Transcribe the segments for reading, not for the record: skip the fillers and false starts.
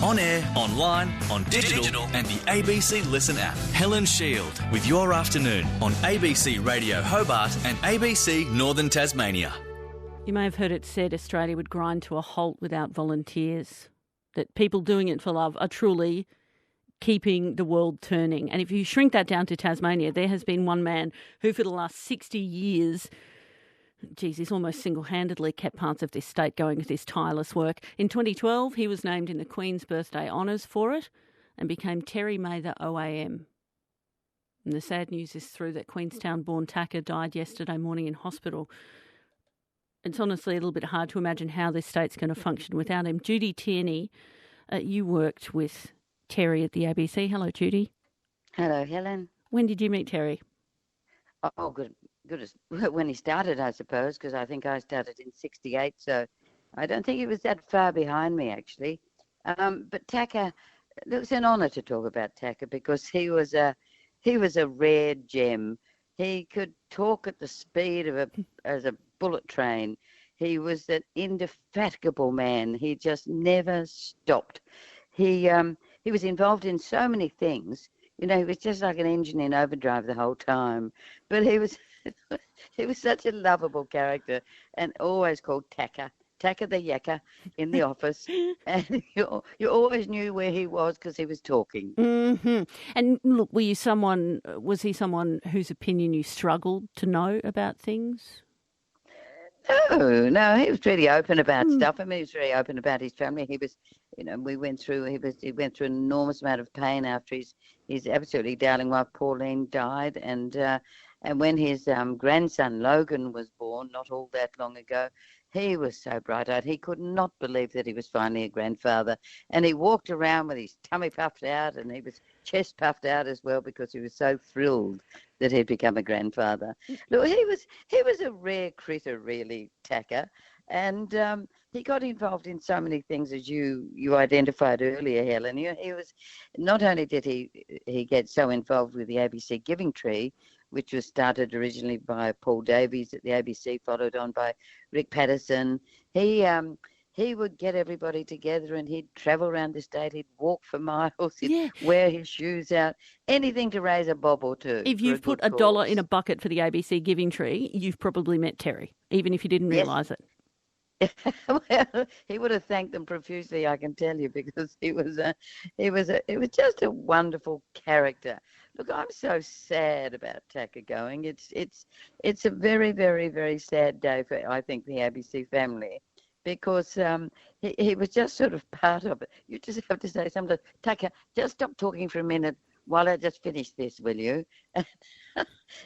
On air, online, on digital, and the ABC Listen app. Helen Shield with Your Afternoon on ABC Radio Hobart and ABC Northern Tasmania. You may have heard it said Australia would grind to a halt without volunteers, that people doing it for love are truly keeping the world turning. And if you shrink that down to Tasmania, there has been one man who for the last 60 years, he's almost single-handedly kept parts of this state going with his tireless work. In 2012, he was named in the Queen's Birthday Honours for it and became Terry Mather OAM. And the sad news is through that Queenstown-born Tacker died yesterday morning in hospital. It's honestly a little bit hard to imagine how this state's going to function without him. Judy Tierney, you worked with Terry at the ABC. Hello, Judy. Hello, Helen. When did you meet Terry? Oh, good as when he started, I suppose, because I think I started in '68, so I don't think he was that far behind me, actually. But Tacker, it was an honour to talk about Tacker because he was a rare gem. He could talk at the speed of a bullet train. He was an indefatigable man. He just never stopped. He was involved in so many things. You know, he was just like an engine in overdrive the whole time. But he was such a lovable character and always called Tacker the Yacker in the office. And you always knew where he was because he was talking. Mm-hmm. And look, was he someone whose opinion you struggled to know about things? No, he was really open about stuff. I mean, he was very open about his family. He was, he went through an enormous amount of pain after his absolutely darling wife Pauline died, and when his grandson Logan was born, not all that long ago, he was so bright-eyed. He could not believe that he was finally a grandfather, and he walked around with his tummy puffed out, and he was chest puffed out as well because he was so thrilled that he'd become a grandfather. Look, he was a rare critter, really, Tacker, and he got involved in so many things, as you identified earlier, Helen. He was not only did he get so involved with the ABC Giving Tree, which was started originally by Paul Davies at the ABC, followed on by Rick Patterson. He would get everybody together and he'd travel around the state. He'd walk for miles. He'd wear his shoes out, anything to raise a bob or two. If you've put a dollar in a bucket for the ABC Giving Tree, you've probably met Terry, even if you didn't realise it. Well, he would have thanked them profusely, I can tell you, because he was just a wonderful character. Look, I'm so sad about Tacker going. It's a very, very, very sad day for, I think, the ABC family, because he was just sort of part of it. You just have to say sometimes, Tacker, just stop talking for a minute while I just finish this, will you?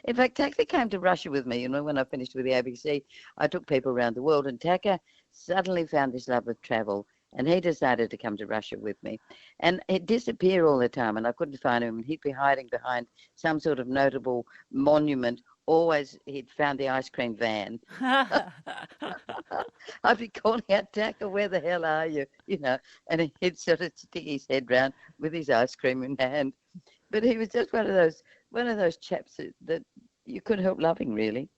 In fact, Tacker came to Russia with me. When I finished with the ABC, I took people around the world, and Tacker suddenly found this love of travel, and he decided to come to Russia with me. And he'd disappear all the time, and I couldn't find him, and he'd be hiding behind some sort of notable monument. Always he'd found the ice cream van. I'd be calling out, Tacker, where the hell are you? And he'd sort of stick his head round with his ice cream in hand. But he was just one of those chaps that you couldn't help loving, really.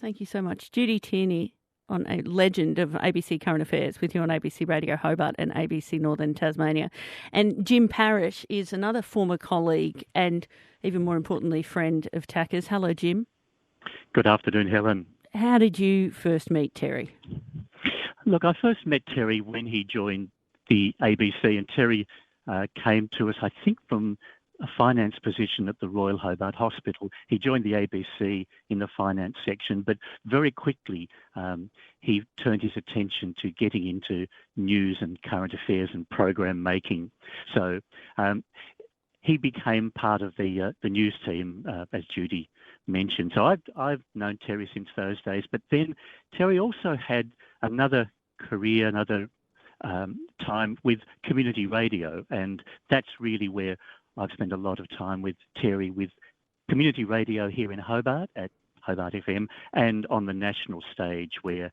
Thank you so much. Judy Tierney, on a legend of ABC Current Affairs with you on ABC Radio Hobart and ABC Northern Tasmania. And Jim Parrish is another former colleague and, even more importantly, friend of Tacker's. Hello, Jim. Good afternoon, Helen. How did you first meet Terry? Look, I first met Terry when he joined the ABC, and Terry came to us, I think, from a finance position at the Royal Hobart Hospital. He joined the ABC in the finance section, but very quickly he turned his attention to getting into news and current affairs and program making. So he became part of the news team, as Judy mentioned. So I've known Terry since those days, but then Terry also had another career, another time with community radio, and that's really where I've spent a lot of time with Terry, with community radio here in Hobart at Hobart FM, and on the national stage where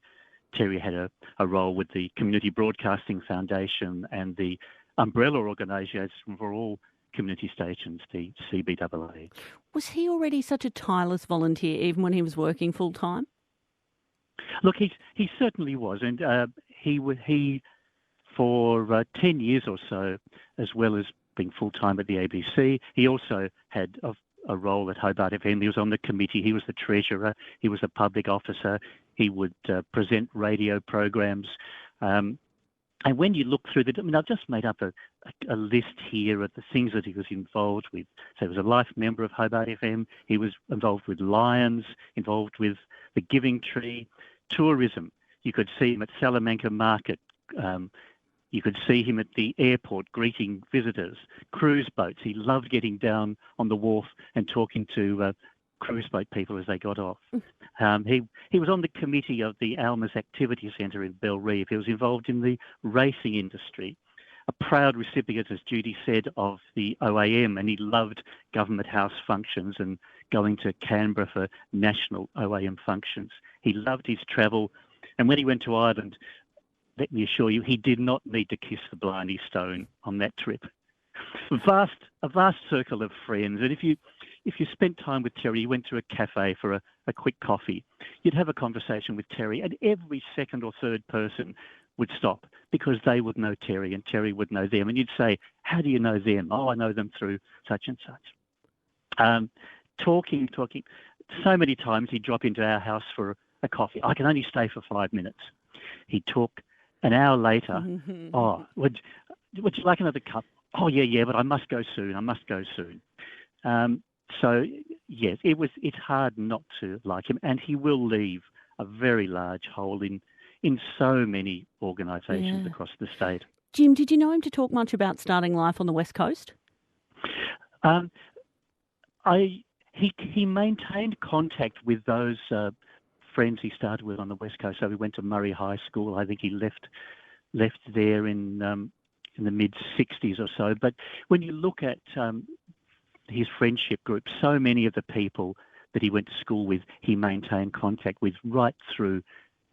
Terry had a role with the Community Broadcasting Foundation and the umbrella organisation for all community stations, the CBAA. Was he already such a tireless volunteer even when he was working full-time? Look, he certainly was, and he For 10 years or so, as well as being full-time at the ABC, he also had a role at Hobart FM. He was on the committee. He was the treasurer. He was a public officer. He would present radio programs. And when you look through I've just made up a list here of the things that he was involved with. So he was a life member of Hobart FM. He was involved with Lions, involved with the Giving Tree, tourism. You could see him at Salamanca Market. You could see him at the airport greeting visitors, cruise boats. He loved getting down on the wharf and talking to cruise boat people as they got off. He was on the committee of the Alma's Activity Centre in Bellerive. He was involved in the racing industry, a proud recipient, as Judy said, of the OAM, and he loved Government House functions and going to Canberra for national OAM functions. He loved his travel, and when he went to Ireland, let me assure you, he did not need to kiss the Blarney Stone on that trip. A vast circle of friends, and if you spent time with Terry, you went to a cafe for a quick coffee, you'd have a conversation with Terry, and every second or third person would stop because they would know Terry and Terry would know them. And you'd say, how do you know them? Oh, I know them through such and such. Talking. So many times he'd drop into our house for a coffee. I can only stay for 5 minutes. He'd talk. An hour later, oh, would you like another cup? Oh, yeah, but I must go soon. So, yes, it's hard not to like him, and he will leave a very large hole in so many organisations across the state. Jim, did you know him to talk much about starting life on the West Coast? He maintained contact with those friends he started with on the West Coast. So we went to Murray High School. I think he left there in the mid-60s or so. But when you look at his friendship group, so many of the people that he went to school with, he maintained contact with right through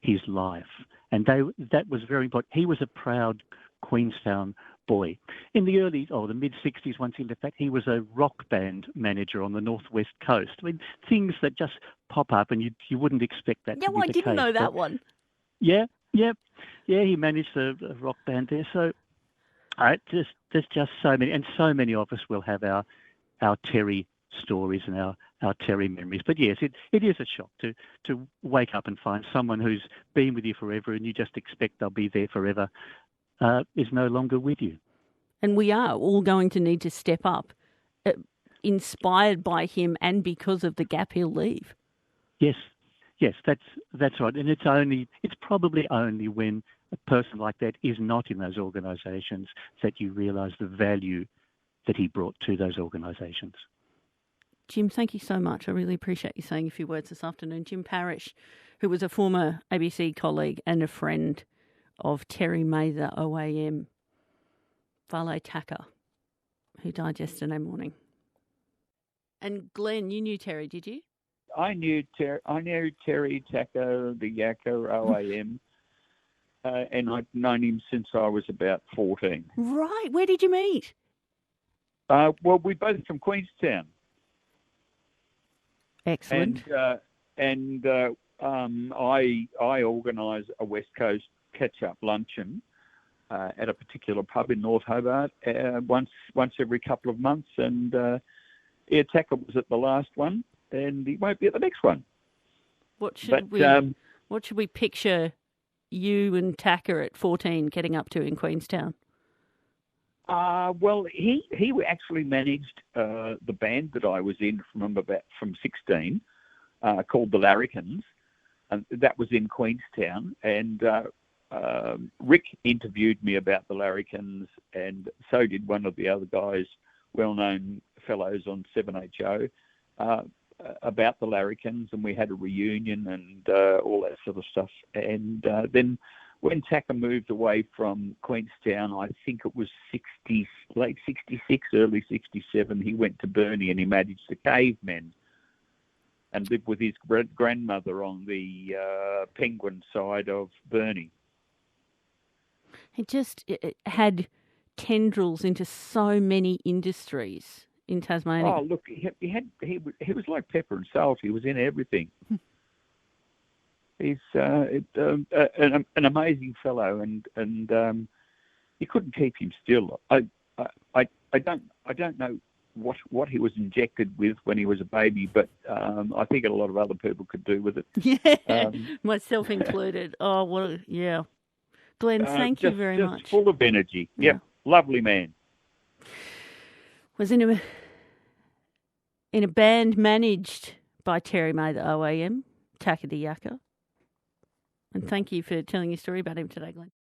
his life. And that was very important. He was a proud Queenstown boy. In the the mid-60s, once he left that, he was a rock band manager on the northwest coast. I mean, things that just pop up and you wouldn't expect that to be the case. I didn't know that one. Yeah, he managed a rock band there. So there's just so many, and so many of us will have our Terry stories and our Terry memories. But yes, it is a shock to wake up and find someone who's been with you forever and you just expect they'll be there forever is no longer with you. And we are all going to need to step up, inspired by him and because of the gap he'll leave. Yes, that's right. And it's probably only when a person like that is not in those organisations that you realise the value that he brought to those organisations. Jim, thank you so much. I really appreciate you saying a few words this afternoon. Jim Parrish, who was a former ABC colleague and a friend of Terry Mather, OAM, Vale Tacker, who died yesterday morning. And Glenn, you knew Terry, did you? I knew Terry Tacker, the Yakka, OAM, and I'd known him since I was about 14. Right. Where did you meet? Well, we're both from Queenstown. Excellent. And I organise a West Coast catch-up luncheon at a particular pub in North Hobart once every couple of months. And Tacker was at the last one, and he won't be at the next one. What should we picture you and Tacker at 14 getting up to in Queenstown? Well, he actually managed the band that I was in from 16, called the Larrikins, and that was in Queenstown. And Rick interviewed me about the Larrikins, and so did one of the other guys, well-known fellows on 7HO, about the Larrikins, and we had a reunion and all that sort of stuff. And then when Tacker moved away from Queenstown, I think it was late 66, early 67, he went to Burnie and he managed the Cavemen and lived with his grandmother on the Penguin side of Burnie. It had tendrils into so many industries in Tasmania. Oh, look, he was like pepper and salt. He was in everything. He's an amazing fellow, and you couldn't keep him still. I don't know what he was injected with when he was a baby, but I think a lot of other people could do with it. Yeah, myself included. Oh, yeah. Glenn, thank you very much. Just full of energy. Yeah. Yep, lovely man. Was in a band managed by Terry May, the OAM, Takati Yaka. And thank you for telling your story about him today, Glenn.